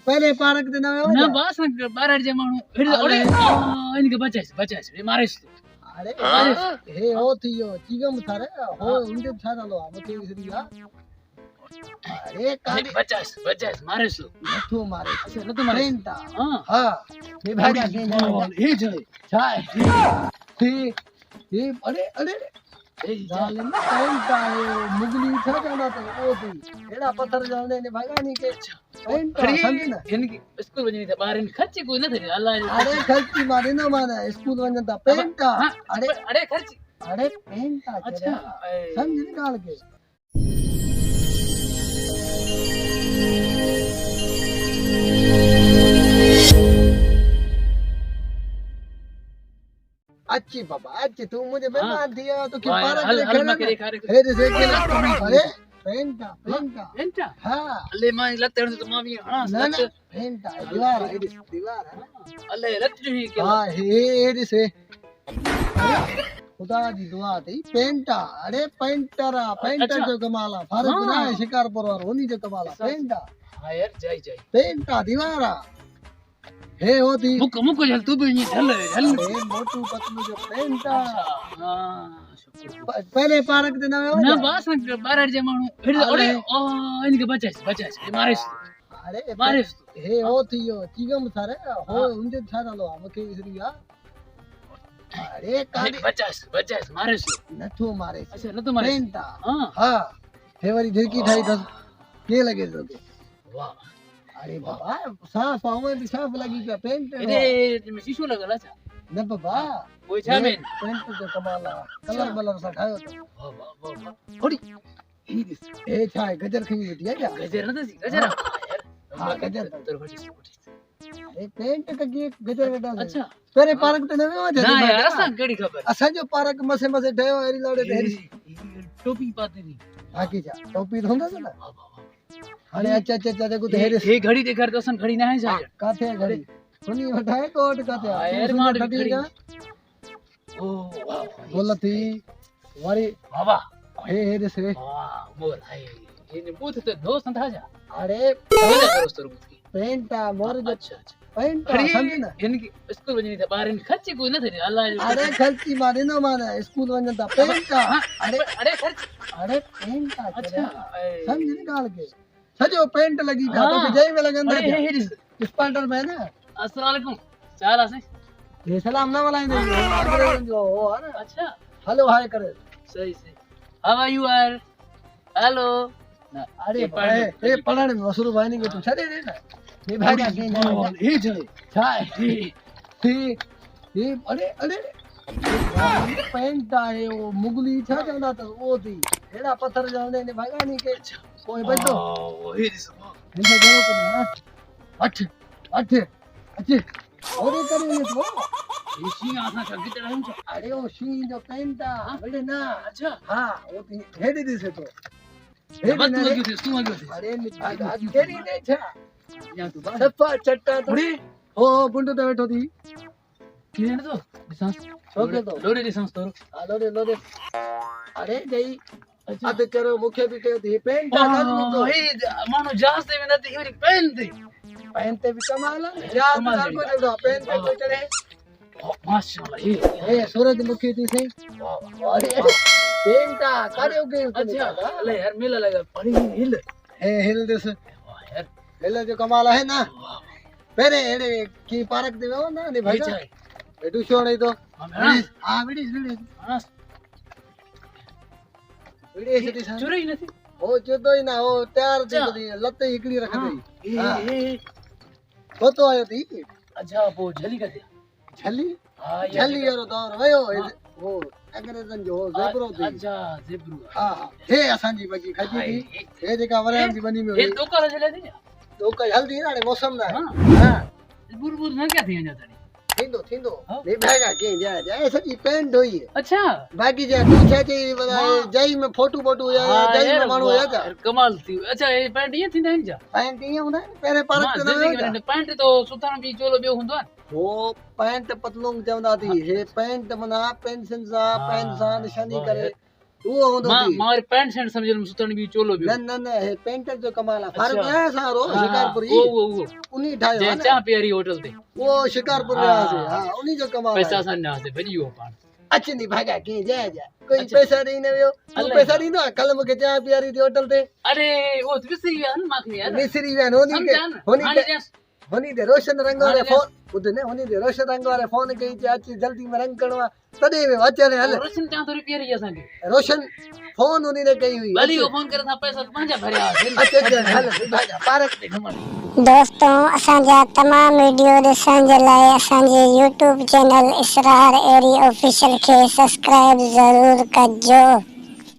पहले पार्क ते न वियो न बास न बारड़ जे माण्हू अरे इनके बचाइस मारिस अरे हे हो थियो चिगम थारे हो उनके छा नालो आहे मथे विसरी विया अरे काली बचाइस मारिस नथो मारे अच्छा नथो मारिस पेंटा हां हां ये भागा के हे जले छा हे अरे अरे जाले न पेंटा है मुगली छा जाना तो ओ थी एड़ा पत्थर जाने ने भागा नहीं के पेंटा समझ ना इनकी स्कूल वजनी था बाहर खर्ची कोई न थे अल्लाह अरे खर्ची मारे ना माने स्कूल वजन था पेंटा अरे खर्ची अरे पेंटा अच्छा समझ निकाल के अच्छी बाबा अच्छी तू मुझे मेहमान दिया तो क्या पार्क ले खड़ा है रे से के अरे पेंटा पेंटा हां अल्ले मां लगते तो मां भी हां ना ना पेंटा दीवार है अल्ले लत जो ही के हां हे से खुदा जी दुआ थी पेंटा अरे पेंटर जो कमाला फारूक ना शिकारपुर वालो उन्हीं जो कमाला पेंटा हां यार जाई पेंटा दीवारा हे होती मुक जल तू भी झल अरे मोटू पतलू जो पेंटा हां पहले पार्क ते न वियो न बास न बारड़ जे माण्हू अरे इनके बचाइस मारिस अरे हे हो थियो चिगम थारे हो उनके छा नालो आहे मथे विसरी विया अरे काली बचाइस मारिस नथो मारे अच्छा नथो मारिस पेंटा हां हां हे वरी ढिरकी ठाई दस के लगे तो वाह अरे बाबा साफ आवे भी साफ लगी पे पेंट अरे में शीशो लगल अच्छा न बाबा कोई छा में पेंट जो कमाला कलर बलर सा ठायो तो वाह थोड़ी ए छा गजर खी बेटी है क्या गजर न थी गजर हां गजर तर बटी अरे पेंट का के गजर बेटा अच्छा तेरे पार्क ते न वियो ना यार असा केड़ी खबर असा जो पार्क मसे ठयो एरी लाड़े तेरी टोपी पाते नी आकी जा टोपी होंदा ना अरे अच्छा देखो तेरे ये घड़ी देखर तो सन घड़ी ना है जा काथे घड़ी सुनी उठाए कोट काथे यार मार घड़ी ओ बोला थी वारी बाबा हे रे से वाह बोल है ये पूछ तो दोस्त था जा अरे क्या करो सर मुझकी पेंटा मोर जो अच्छा पेंटा समझ ना इनकी स्कूल वजनी था बाहर खर्ची कोई न थे अल्लाह अरे खर्ची मारे ना माने स्कूल वजन था पेंटा अरे खर्ची अरे पेंटा अच्छा समझ निकाल के सजो पेंट लगी था तो जय में लगन दे स्पाइडर मैन है अस्सलाम वालेकुम चाल आसे ये सलाम ना वाला नहीं जो हो है ना अच्छा हेलो हाय करे सही how are you are hello अरे ए पढ़ने में शुरू भाई नहीं के तू छड़े रे ना ये भाई का के ये चले छाए ये अरे पेंट आए वो मुगली छा जाना तो वो थी एड़ा पत्थर जाने ने भागा नहीं के कोई बचो ओ हे दिस इनसे देखो तो अठ अच्छे और ये करे ये तो ये सी आसा चल के रहम अरे वो शी जो पेंटा बड़े ना अच्छा हां वो हेडी दिस तो बात लगी थी तू लगी थी अरे निकाल तेरी ने छा या तू बात सफा चट्टा तो ओ बुंडो तो बैठो थी किने तो सांस ओके तो लोडे दी सांस तो लोडे अरे गई अद करो मुखे भी के थी पेंटा तो हे मानो जहाज से में नती ही पेन थी पहनते भी कमाल है यार को जो पहनते कोई चढ़े माशाल्लाह ये सूरजमुखी थी से अरे पेंटा काड़े उगे अच्छा ले यार मेला लगा बड़ी हिल हिल दिस यार हिल जो कमाल है ना पहले एड़े की पार्क देवे ना ने भाई बेटू शो नहीं तो हां विडी से चुरी नहीं ओ जो ही ना ओ तैयार थी लते इकड़ी रख गई ए वो तो आयो थी अच्छा वो झली का झली हां झली यार दौर वयो वो अंग्रेजन जो ज़ेब्रो थी अच्छा ज़ेब्रो हां हे असन जी बगी खजी थी हे जेका वरण जी बनी में ये दोका झले थी तो का जल्दी ना मौसम ना हां बुर ना क्या थी जाता थींदो नहीं भागा के जा सची पेंट होई है अच्छा बाकी जा तू छे जई में फोटो या जई में मानो या जा कमाल थी अच्छा ये पेंट ये थींदा है जा पेंट ये हुंदा पहले पार्क ते पेंट तो सुथान भी चोलो बियो हुंदो वो पेंट पतलून चवंदा थी हे पेंट मना पेंशन सा पेन सा निशानी करे उहो हूंदो मां थी। मां वरी पैंट शर्ट सम्झियमि सुतण बि चोलो बि न न न हे पेंटर जो कमाल आहे। अच्छा। फारूक आहे सारो शिकारपुर जी उहो उन्हीं ठाहियो जंहिं आहे न। चाह पियारी होटल ते उहो शिकारपुर वियासीं। हा उन्हीं जो कमाल पैसा आहे। सां ॾिनासीं भॼी वियो पाण अचनी भागा कीअं जय जय कोई अच्छा। पैसा ॾेई न वियो। तूं अलाए पैसा ॾींदो आहे? कल्ह मूंखे चांहि पीआरी थी होटल ते अरे उहो त विसरी विया न मांखे यार विसरी विया आहिनि। सम्झा न होनी हाणे ते ॾियांसि। होनी ते रोशन रंग वारे हाणे फोन ॿुध न होनी ते रोशन रंग वारे फोन कई चई अच जल्दी में रंग करिणो आहे तॾहिं वियो अचनि हल। रोशन चाह थोरी पियारी असांखे रोशन फोन उन्हीं ने कई हुई। भली वो फोन करे था पैसा पंहिंजा भरिया अच अच हल भागा पार्क ते घुमण। दोस्तों असांजा तमाम वीडियो ॾिसण जे लाइ असांजे यूट्यूब चैनल इसरार एरी ऑफिशियल खे सब्सक्राइब ज़रूर कजो।